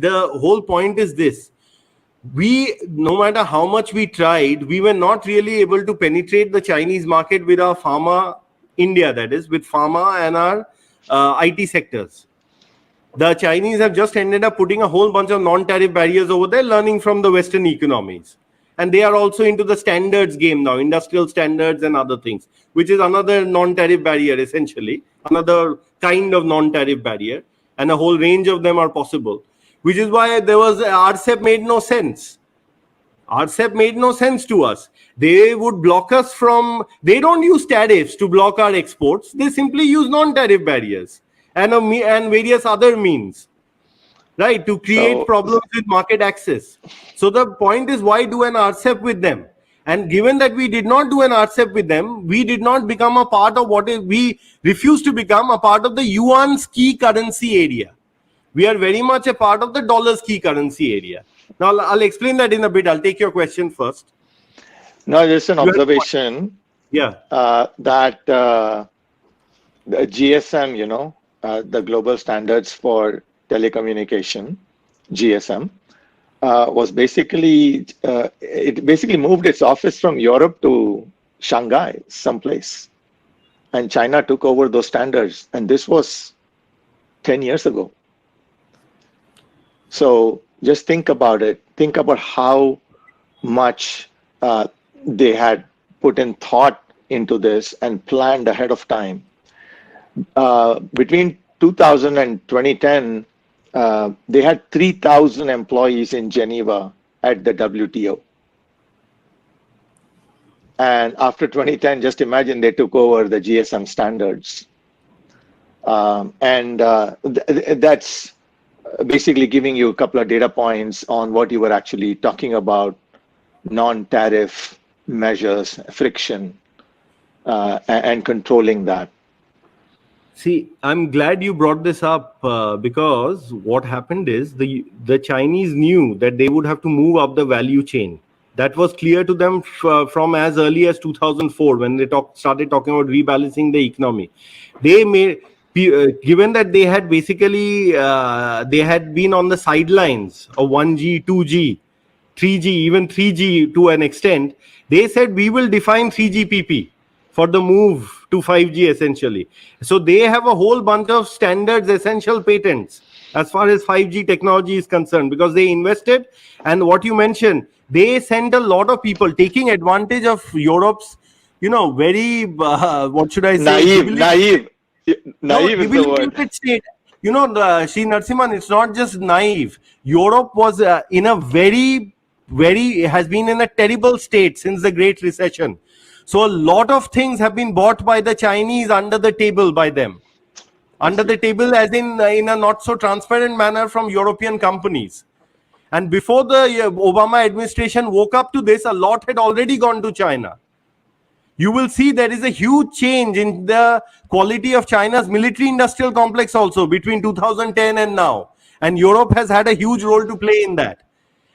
the whole point is this. No matter how much we tried, we were not really able to penetrate the Chinese market with our pharma, India that is, with pharma and our IT sectors. The Chinese have just ended up putting a whole bunch of non-tariff barriers over there, learning from the Western economies. And they are also into the standards game now, industrial standards and other things, which is another non-tariff barrier, essentially, another kind of non-tariff barrier. And a whole range of them are possible, which is why there was RCEP made no sense. RCEP made no sense to us. They would block us from, they don't use tariffs to block our exports. They simply use non-tariff barriers and various other means, right, to create problems with market access. So the point is, why do an RCEP with them? And given that we did not do an RCEP with them, we did not become a part of we refused to become a part of the yuan's key currency area. We are very much a part of the dollar's key currency area. Now, I'll explain that in a bit. I'll take your question first. No, just an observation. Yeah. That the GSM, the global standards for telecommunication, GSM, was basically, it basically moved its office from Europe to Shanghai, someplace. And China took over those standards. And this was 10 years ago. So just think about it. Think about how much they had put in thought into this and planned ahead of time. Between 2000 and 2010, they had 3,000 employees in Geneva at the WTO. And after 2010, just imagine they took over the GSM standards. That's basically giving you a couple of data points on what you were actually talking about, non-tariff measures, friction, and controlling that. See, I'm glad you brought this up because what happened is the Chinese knew that they would have to move up the value chain. That was clear to them from as early as 2004 when they started talking about rebalancing the economy. They made, given that they had basically they had been on the sidelines of 1G, 2G, 3G, even 3G to an extent, they said we will define 3GPP for the move to 5G essentially. So they have a whole bunch of standards, essential patents as far as 5G technology is concerned because they invested. And what you mentioned, they sent a lot of people taking advantage of Europe's, very, what should I say? Naive is the word. State. Sri Narasimhan, it's not just naive. Europe was in a has been in a terrible state since the Great Recession. So a lot of things have been bought by the Chinese under the table by them. Under the table as in a not so transparent manner from European companies. And before the Obama administration woke up to this, a lot had already gone to China. You will see there is a huge change in the quality of China's military-industrial complex also between 2010 and now. And Europe has had a huge role to play in that.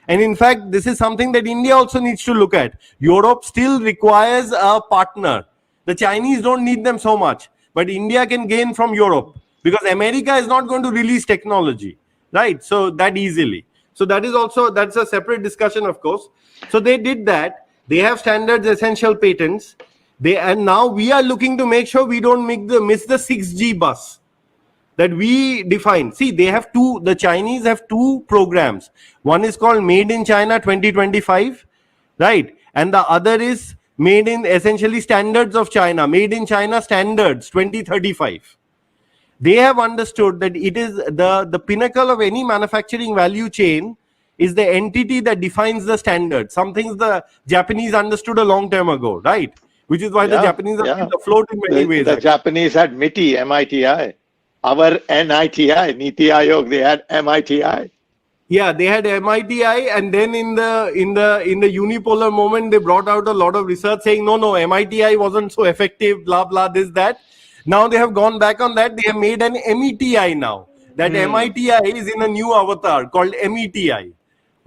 And in fact, this is something that India also needs to look at. Europe still requires a partner. The Chinese don't need them so much. But India can gain from Europe because America is not going to release technology, right? So that easily. So that is also, that's a separate discussion, of course. So they did that. They have standards, essential patents. And now we are looking to make sure we don't miss the 6G bus that we define. See, the Chinese have two programs. One is called Made in China 2025, right? And the other is Made in essentially Standards of China, Made in China Standards 2035. They have understood that it is the pinnacle of any manufacturing value chain is the entity that defines the standard. Some things the Japanese understood a long time ago, right? Which is why the Japanese are afloat in many ways. The Japanese had MITI, MITI. Our NITI, Niti Aayog, they had MITI. Yeah, they had MITI, and then in the unipolar moment, they brought out a lot of research saying, no, MITI wasn't so effective, blah, blah, this, that. Now they have gone back on that. They have made an METI now. That MITI is in a new avatar called METI.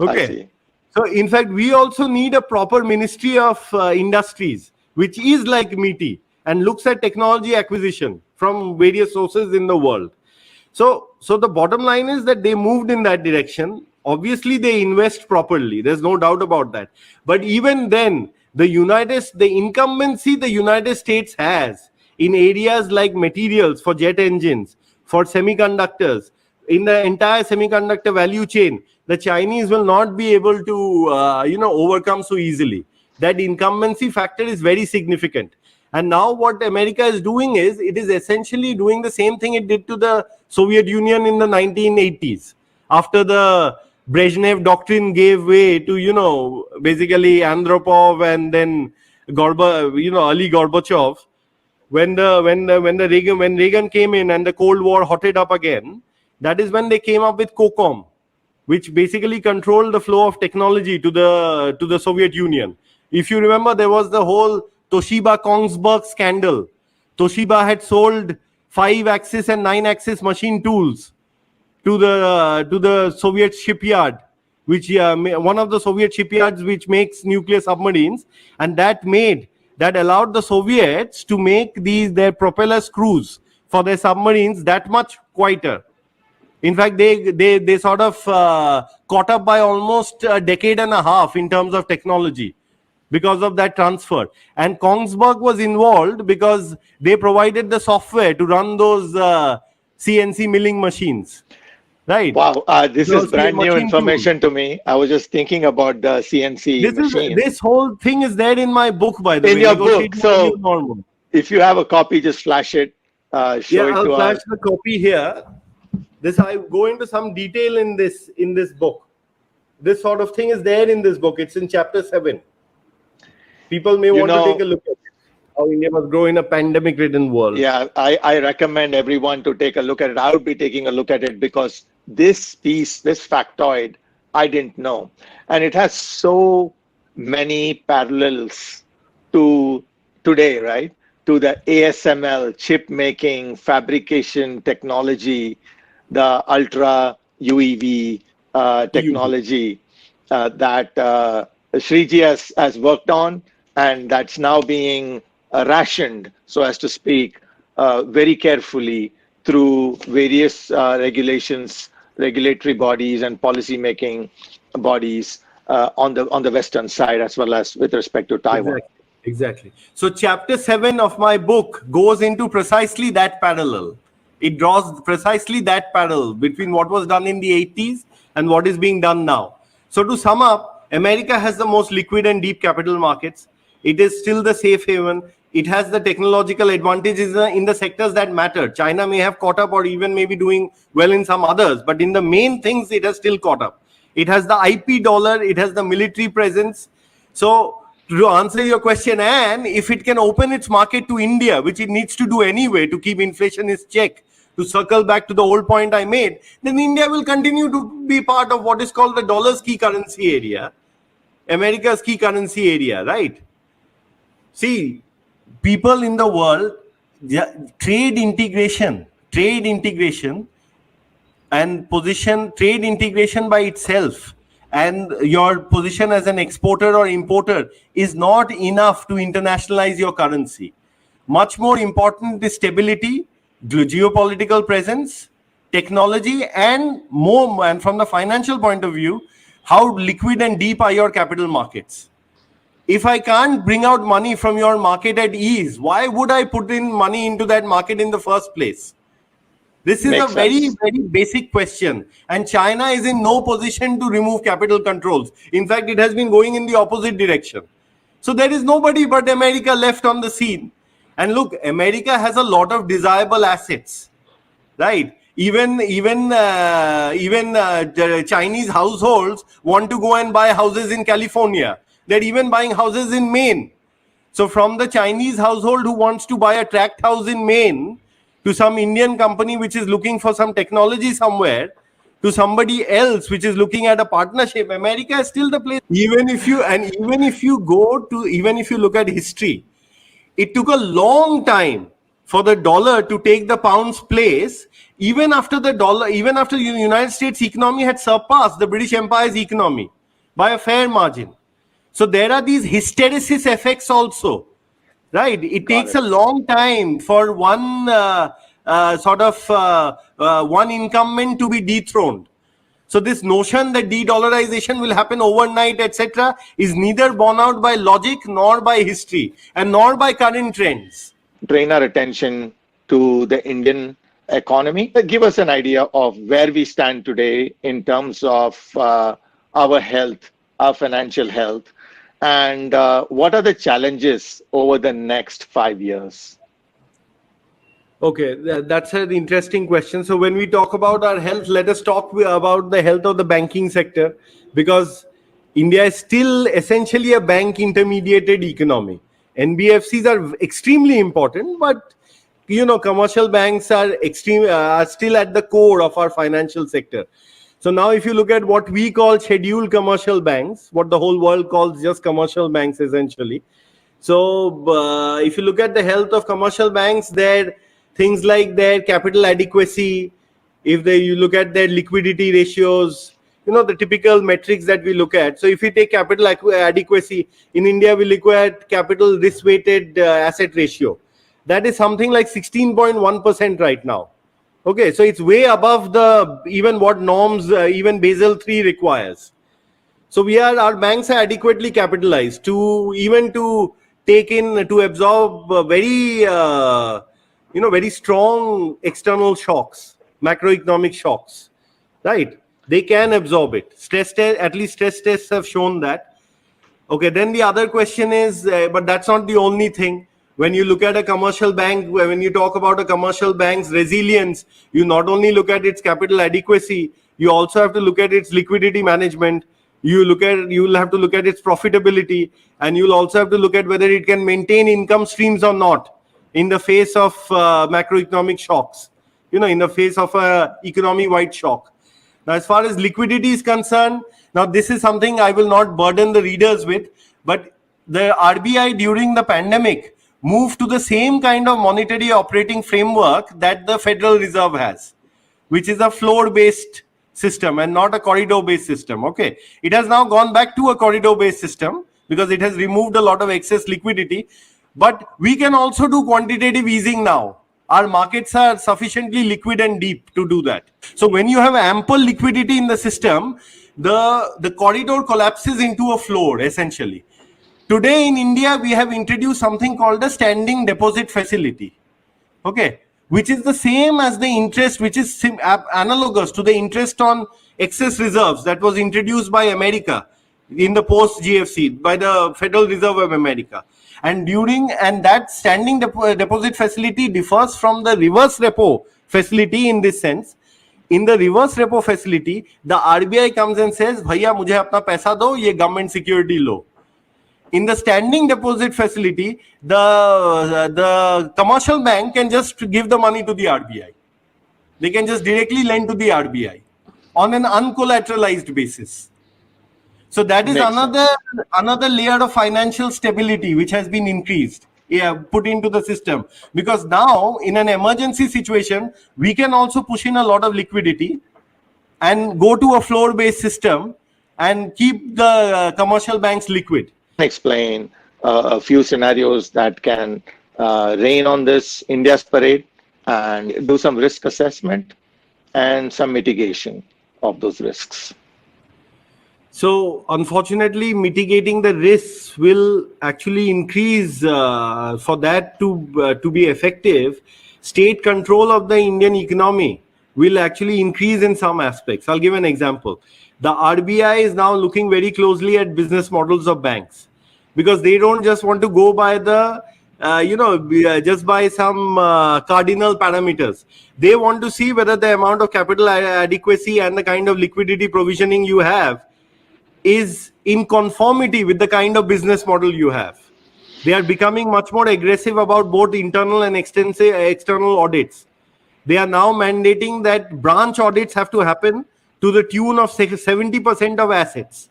Okay. So in fact, we also need a proper Ministry of Industries, which is like MITI and looks at technology acquisition from various sources in the world. So so the bottom line is that they moved in that direction. Obviously, they invest properly. There's no doubt about that. But even then, the incumbency the United States has in areas like materials for jet engines, for semiconductors, in the entire semiconductor value chain, the Chinese will not be able to, overcome so easily. That incumbency factor is very significant. And now what America is doing is, it is essentially doing the same thing it did to the Soviet Union in the 1980s. After the Brezhnev doctrine gave way to, basically Andropov and then early Gorbachev, when Reagan came in and the Cold War hotted up again, that is when they came up with COCOM, which basically controlled the flow of technology to the Soviet Union. If you remember, there was the whole Toshiba Kongsberg scandal. Toshiba had sold 5-axis and 9-axis machine tools to the Soviet shipyard, which one of the Soviet shipyards which makes nuclear submarines, and that allowed the Soviets to make their propeller screws for their submarines that much quieter. In fact, they sort of caught up by almost a decade and a half in terms of technology because of that transfer. And Kongsberg was involved because they provided the software to run those CNC milling machines. Right. Wow, this is brand new information to me. I was just thinking about the CNC machine. This whole thing is there in my book, by the way. In your book. So if you have a copy, just flash it. Show it I'll flash the copy here. I go into some detail in this book. This sort of thing is there in this book. It's in chapter 7. People may want to take a look at it. How India must grow in a pandemic-ridden world. Yeah, I recommend everyone to take a look at it. I would be taking a look at it because this piece, this factoid, I didn't know. And it has so many parallels to today, right? To the ASML, chip making, fabrication technology, the ultra UEV technology that Shriji has worked on, and that's now being rationed, so as to speak, very carefully through various regulations, regulatory bodies and policy making bodies on the Western side, as well as with respect to Taiwan. Exactly. So chapter 7 of my book goes into precisely that parallel. It draws precisely that parallel between what was done in the 80s and what is being done now. So to sum up, America has the most liquid and deep capital markets. It is still the safe haven. It has the technological advantages in the sectors that matter. China may have caught up or even maybe doing well in some others, but in the main things, it has still caught up. It has the IP dollar. It has the military presence. So to answer your question, and if it can open its market to India, which it needs to do anyway to keep inflation in check, to circle back to the old point I made, then India will continue to be part of what is called the dollar's key currency area, America's key currency area, right? See, people in the world, trade integration and trade integration by itself and your position as an exporter or importer is not enough to internationalize your currency. Much more important is stability, geopolitical presence, technology, and from the financial point of view, how liquid and deep are your capital markets. If I can't bring out money from your market at ease, why would I put in money into that market in the first place? This is a very, very basic question. And China is in no position to remove capital controls. In fact, it has been going in the opposite direction. So there is nobody but America left on the scene. And look, America has a lot of desirable assets, right? Even Chinese households want to go and buy houses in California. They're even buying houses in Maine. So from the Chinese household who wants to buy a tract house in Maine to some Indian company which is looking for some technology somewhere, to somebody else which is looking at a partnership, America is still the place. Even if you look at history, it took a long time for the dollar to take the pound's place, even after the United States economy had surpassed the British Empire's economy by a fair margin. So there are these hysteresis effects also, right? It takes a long time for one one incumbent to be dethroned. So this notion that de-dollarization will happen overnight, etc., is neither borne out by logic nor by history and nor by current trends. Drain our attention to the Indian economy. Give us an idea of where we stand today in terms of our health, our financial health, and what are the challenges over the next 5 years? Okay, that's an interesting question. So when we talk about our health, let us talk about the health of the banking sector, because India is still essentially a bank intermediated economy. NBFCs are extremely important, but commercial banks are still at the core of our financial sector. So now if you look at what we call scheduled commercial banks, what the whole world calls just commercial banks essentially. So if you look at the health of commercial banks, they're things like their capital adequacy, you look at their liquidity ratios, the typical metrics that we look at. So if you take capital adequacy, in India we look at capital risk weighted asset ratio. That is something like 16.1% right now. Okay, so it's way above even what norms, even Basel III requires. So our banks are adequately capitalized to absorb very strong external shocks, macroeconomic shocks, right? They can absorb it. At least stress tests have shown that. Okay, then the other question is, but that's not the only thing. When you look at a commercial bank, when you talk about a commercial bank's resilience, you not only look at its capital adequacy, you also have to look at its liquidity management. You'll have to look at its profitability, and you'll also have to look at whether it can maintain income streams or not in the face of macroeconomic shocks, in the face of a economy-wide shock. Now, as far as liquidity is concerned, now this is something I will not burden the readers with, but the RBI during the pandemic moved to the same kind of monetary operating framework that the Federal Reserve has, which is a floor-based system and not a corridor-based system. Okay, it has now gone back to a corridor-based system because it has removed a lot of excess liquidity. But we can also do quantitative easing now. Our markets are sufficiently liquid and deep to do that. So when you have ample liquidity in the system, the corridor collapses into a floor essentially. Today in India, we have introduced something called a standing deposit facility, okay, which is the same as the interest, which is analogous to the interest on excess reserves that was introduced by America in the post-GFC, by the Federal Reserve of America. And that standing deposit facility differs from the reverse repo facility in this sense. In the reverse repo facility, the RBI comes and says, "Bhaiya, mujhe apna paisa do, ye government security lo." In the standing deposit facility, the commercial bank can just give the money to the RBI. They can just directly lend to the RBI on an uncollateralized basis. So that is another layer of financial stability which has been increased, put into the system. Because now, in an emergency situation, we can also push in a lot of liquidity and go to a floor-based system and keep the commercial banks liquid. Explain a few scenarios that can rain on this India's parade and do some risk assessment and some mitigation of those risks. So unfortunately, mitigating the risks will actually increase. For that to be effective, state control of the Indian economy will actually increase in some aspects. I'll give an example. The RBI is now looking very closely at business models of banks, because they don't just want to go by just by some cardinal parameters. They want to see whether the amount of capital adequacy and the kind of liquidity provisioning you have is in conformity with the kind of business model you have. They are becoming much more aggressive about both internal and external audits. They are now mandating that branch audits have to happen to the tune of 70% of assets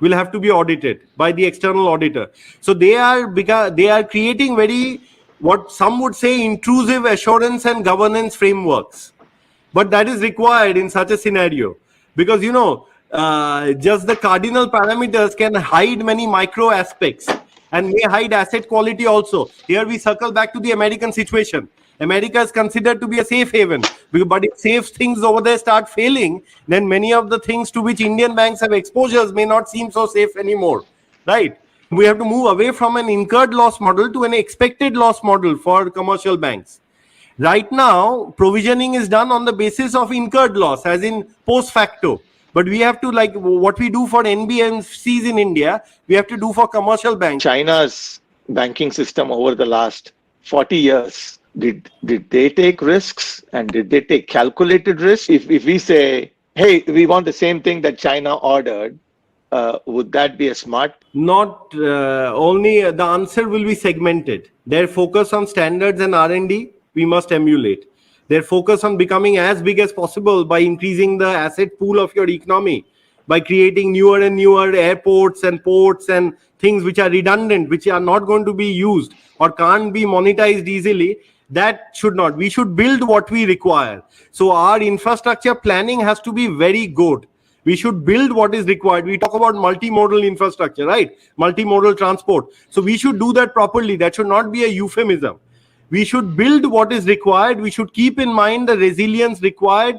will have to be audited by the external auditor. So they are creating what some would say intrusive assurance and governance frameworks. But that is required in such a scenario, because just the cardinal parameters can hide many micro aspects and may hide asset quality also. Here we circle back to the American situation. America is considered to be a safe haven. But if safe things over there start failing, then many of the things to which Indian banks have exposures may not seem so safe anymore, right? We have to move away from an incurred loss model to an expected loss model for commercial banks. Right now, provisioning is done on the basis of incurred loss, as in post facto. But we have to, like what we do for NBFCs in India, we have to do for commercial banks. China's banking system over the last 40 years, did they take risks, and did they take calculated risks? If we say, hey, we want the same thing that China ordered, would that be a smart? Not only the answer will be segmented. Their focus on standards and R&D, we must emulate. Their focus on becoming as big as possible by increasing the asset pool of your economy, by creating newer and newer airports and ports and things which are redundant, which are not going to be used or can't be monetized easily, that should not. We should build what we require. So our infrastructure planning has to be very good. We should build what is required. We talk about multimodal infrastructure, right? Multimodal transport. So we should do that properly. That should not be a euphemism. We should build what is required. We should keep in mind the resilience required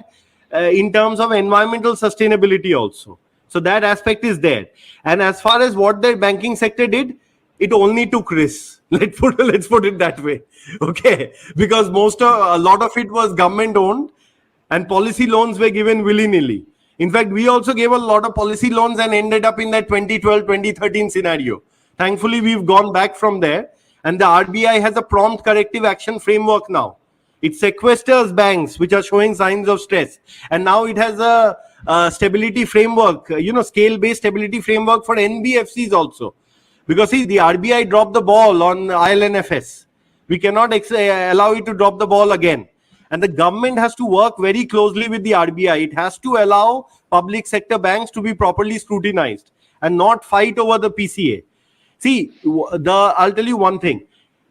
in terms of environmental sustainability also. So that aspect is there. And as far as what the banking sector did, it only took risks. Let's put it that way. Okay. Because a lot of it was government owned and policy loans were given willy-nilly. In fact, we also gave a lot of policy loans and ended up in that 2012, 2013 scenario. Thankfully, we've gone back from there. And the RBI has a prompt corrective action framework now. It sequesters banks which are showing signs of stress. And now it has a stability framework, scale-based stability framework for NBFCs also. Because see, the RBI dropped the ball on ILNFS. We cannot allow it to drop the ball again. And the government has to work very closely with the RBI. It has to allow public sector banks to be properly scrutinized and not fight over the PCA. See, I'll tell you one thing.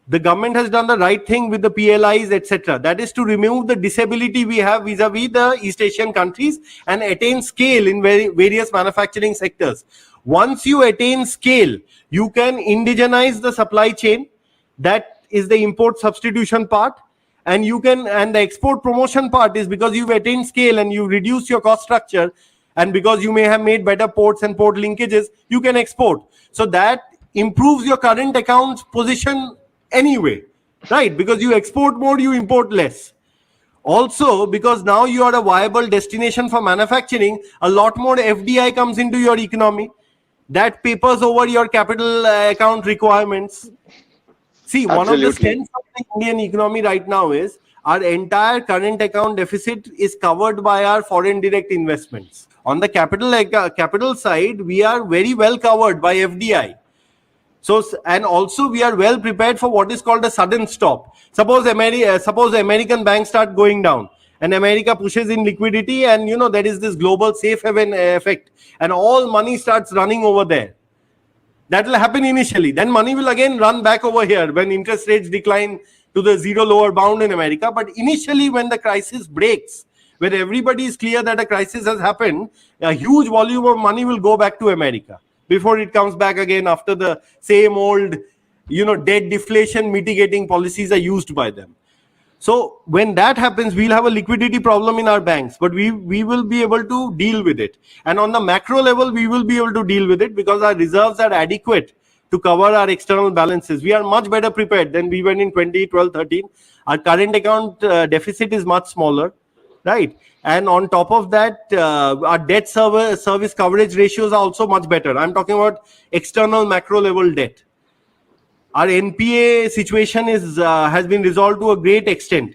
The government has done the right thing with the PLIs, etc. That is to remove the disability we have vis-a-vis the East Asian countries and attain scale in various manufacturing sectors. Once you attain scale, you can indigenize the supply chain. That is the import substitution part. And the export promotion part is because you've attained scale and you reduce your cost structure. And because you may have made better ports and port linkages, you can export. So that improves your current account position anyway, right? Because you export more, you import less. Also, because now you are a viable destination for manufacturing, a lot more FDI comes into your economy. That papers over your capital account requirements. See, Absolutely. One of the strengths of the Indian economy right now is our entire current account deficit is covered by our foreign direct investments. On the capital side, we are very well covered by FDI. So, and also we are well prepared for what is called a sudden stop. Suppose the American banks start going down and America pushes in liquidity, and there is this global safe haven effect and all money starts running over there. That will happen initially. Then money will again run back over here when interest rates decline to the zero lower bound in America. But initially when the crisis breaks, where everybody is clear that a crisis has happened, a huge volume of money will go back to America before it comes back again after the same old, debt deflation mitigating policies are used by them. So when that happens, we'll have a liquidity problem in our banks, but we will be able to deal with it. And on the macro level, we will be able to deal with it because our reserves are adequate to cover our external balances. We are much better prepared than we were in 2012, 13. Our current account deficit is much smaller, right? And on top of that, our debt service coverage ratios are also much better. I'm talking about external macro level debt. Our NPA situation has been resolved to a great extent.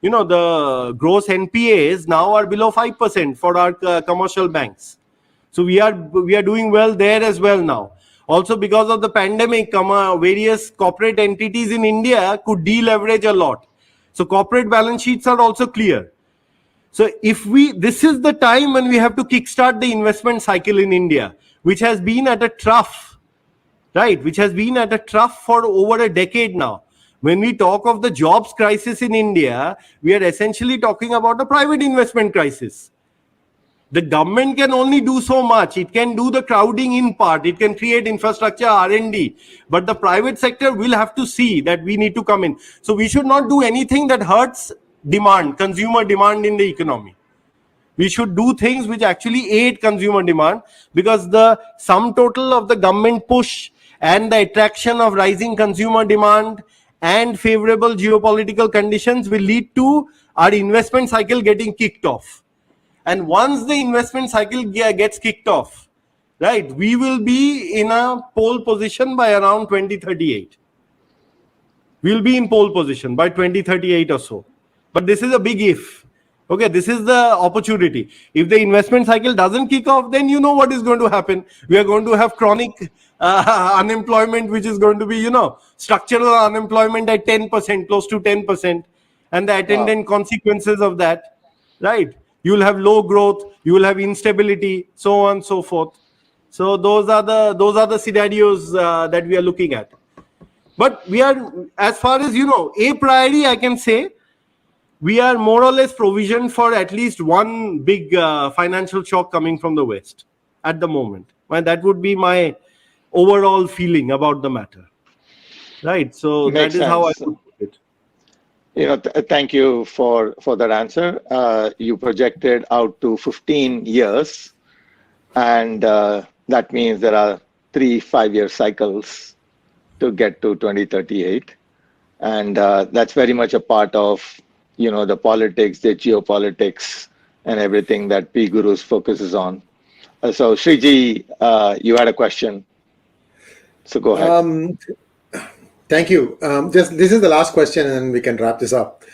The gross NPAs now are below 5% for our commercial banks. So we are doing well there as well now. Also because of the pandemic, various corporate entities in India could deleverage a lot. So corporate balance sheets are also clear. So this is the time when we have to kickstart the investment cycle in India, which has been at a trough, right? Which has been at a trough for over a decade now. When we talk of the jobs crisis in India, we are essentially talking about a private investment crisis. The government can only do so much. It can do the crowding in part. It can create infrastructure, R&D. But the private sector will have to see that we need to come in. So we should not do anything that hurts demand, consumer demand in the economy. We should do things which actually aid consumer demand, because the sum total of the government push and the attraction of rising consumer demand and favorable geopolitical conditions will lead to our investment cycle getting kicked off. And once the investment cycle gets kicked off, right, we will be in a pole position by around 2038. We'll be in pole position by 2038 or so. But this is a big if. Okay, this is the opportunity. If the investment cycle doesn't kick off, then you know what is going to happen. We are going to have chronic unemployment, which is going to be, structural unemployment at 10%, close to 10%, and the attendant consequences of that, right? You will have low growth, you will have instability, so on and so forth. So those are the scenarios that we are looking at. But we are, as far as a priori, I can say we are more or less provisioned for at least one big financial shock coming from the West at the moment. And that would be my overall feeling about the matter, right? So Makes that is sense. how I put it. Thank you for that answer. You projected out to 15 years, and that means there are 3 5-year cycles to get to 2038, and that's very much a part of the politics, the geopolitics, and everything that PGurus focuses on. So Shriji, you had a question, so go ahead. Thank you. This is the last question, and we can wrap this up.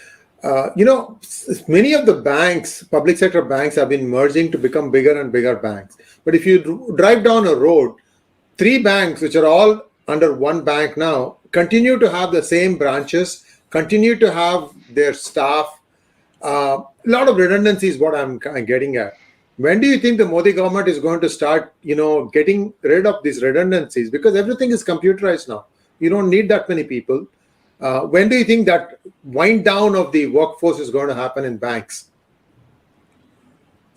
Many of the banks, public sector banks, have been merging to become bigger and bigger banks. But if you drive down a road, 3 banks, which are all under one bank now, continue to have the same branches, continue to have their staff. A lot of redundancy is what I'm getting at. When do you think the Modi government is going to start, getting rid of these redundancies? Because everything is computerized now. You don't need that many people. When do you think that wind down of the workforce is going to happen in banks?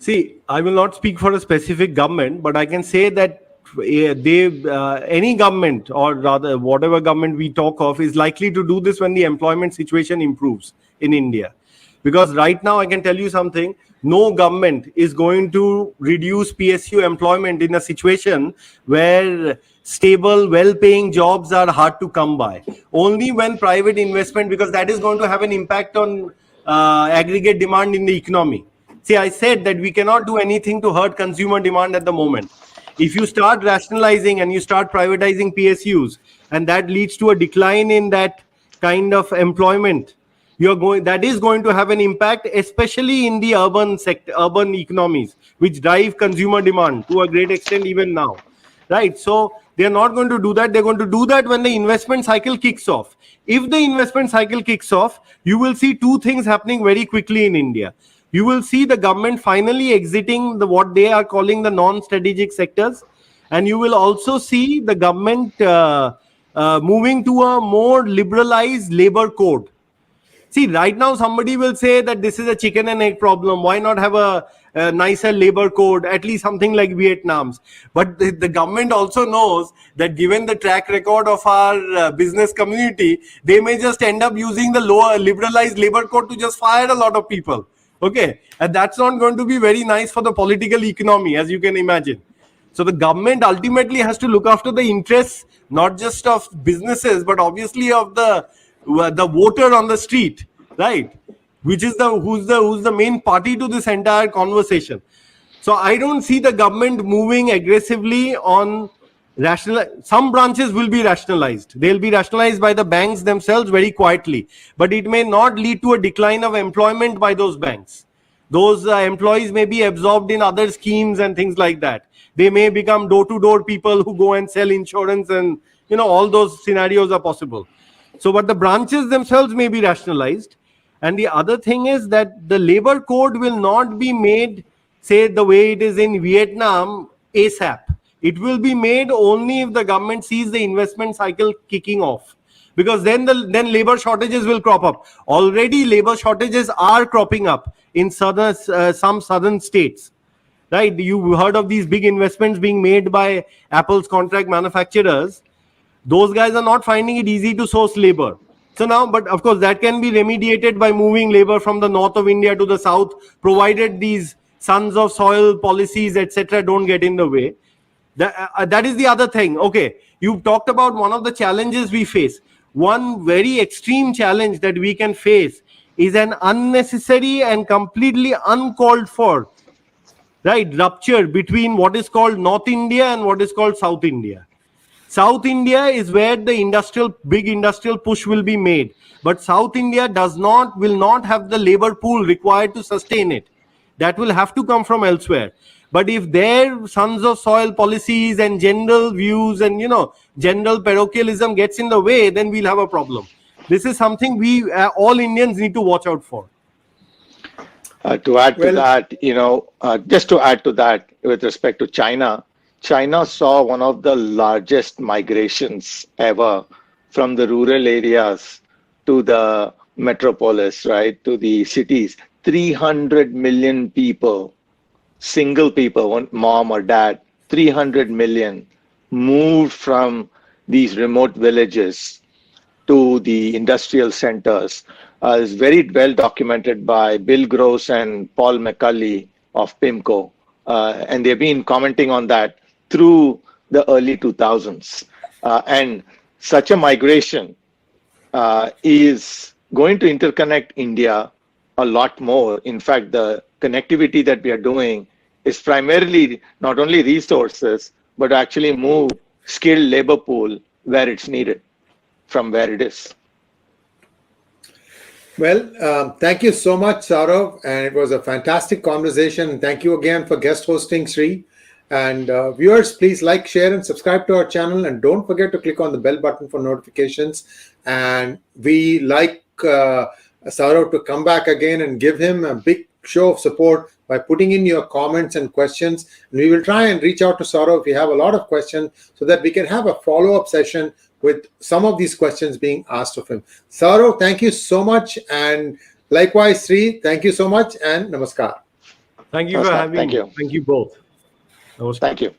See, I will not speak for a specific government, but I can say that any government, or rather whatever government we talk of, is likely to do this when the employment situation improves in India. Because right now, I can tell you something, no government is going to reduce PSU employment in a situation where stable, well-paying jobs are hard to come by. Only when private investment, because that is going to have an impact on aggregate demand in the economy. See, I said that we cannot do anything to hurt consumer demand at the moment. If you start rationalizing and you start privatizing PSUs, and that leads to a decline in that kind of employment, that is going to have an impact, especially in the urban sector, urban economies, which drive consumer demand to a great extent even now, right? So they are not going to do that. They're going to do that when the investment cycle kicks off. If the investment cycle kicks off, you will see 2 things happening very quickly in India. You will see the government finally exiting what they are calling the non-strategic sectors, and you will also see the government moving to a more liberalized labor code. See, right now somebody will say that this is a chicken and egg problem. Why not have a nicer labor code, at least something like Vietnam's? But the government also knows that given the track record of our business community, they may just end up using the lower liberalized labor code to just fire a lot of people. Okay, and that's not going to be very nice for the political economy, as you can imagine. So the government ultimately has to look after the interests, not just of businesses, but obviously of the voter on the street, right? Which is who's the main party to this entire conversation. So I don't see the government moving aggressively on some branches will be rationalized. They'll be rationalized by the banks themselves very quietly, but it may not lead to a decline of employment by those banks. Those employees may be absorbed in other schemes and things like that. They may become door-to-door people who go and sell insurance, and all those scenarios are possible. So, but the branches themselves may be rationalized. And the other thing is that the labor code will not be made, say, the way it is in Vietnam, ASAP. It will be made only if the government sees the investment cycle kicking off. Because then labor shortages will crop up. Already labor shortages are cropping up in some southern states, right? You heard of these big investments being made by Apple's contract manufacturers. Those guys are not finding it easy to source labor. So now, but of course, that can be remediated by moving labor from the north of India to the south, provided these sons of soil policies, etc., don't get in the way. That is the other thing. Okay, you talked about one of the challenges we face. One very extreme challenge that we can face is an unnecessary and completely uncalled for, right, rupture between what is called North India and what is called South India. South India is where the big industrial push will be made, but South India will not have the labor pool required to sustain it. That will have to come from elsewhere. But if their sons of soil policies and general views and general parochialism gets in the way, then we'll have a problem. This is something we all Indians need to watch out for. To add to that, just to add to that, with respect to China saw one of the largest migrations ever from the rural areas to the metropolis, right, to the cities. 300 million people, single people, one mom or dad, 300 million moved from these remote villages to the industrial centers. Is very well documented by Bill Gross and Paul McCulley of PIMCO. And they've been commenting on that through the early 2000s. And such a migration is going to interconnect India a lot more. In fact, the connectivity that we are doing is primarily not only resources, but actually move skilled labor pool where it's needed from where it is. Well, thank you so much, Saurav, and it was a fantastic conversation. Thank you again for guest hosting, Sri. And viewers, please like, share, and subscribe to our channel, and don't forget to click on the bell button for notifications. And we like Saurav to come back again and give him a big show of support by putting in your comments and questions. And we will try and reach out to Saurav if you have a lot of questions, so that we can have a follow-up session with some of these questions being asked of him. Saurav, thank you so much. And likewise, Sri, thank you so much, and namaskar. Thank you for having me. Thank you both. Namaskar. Thank you.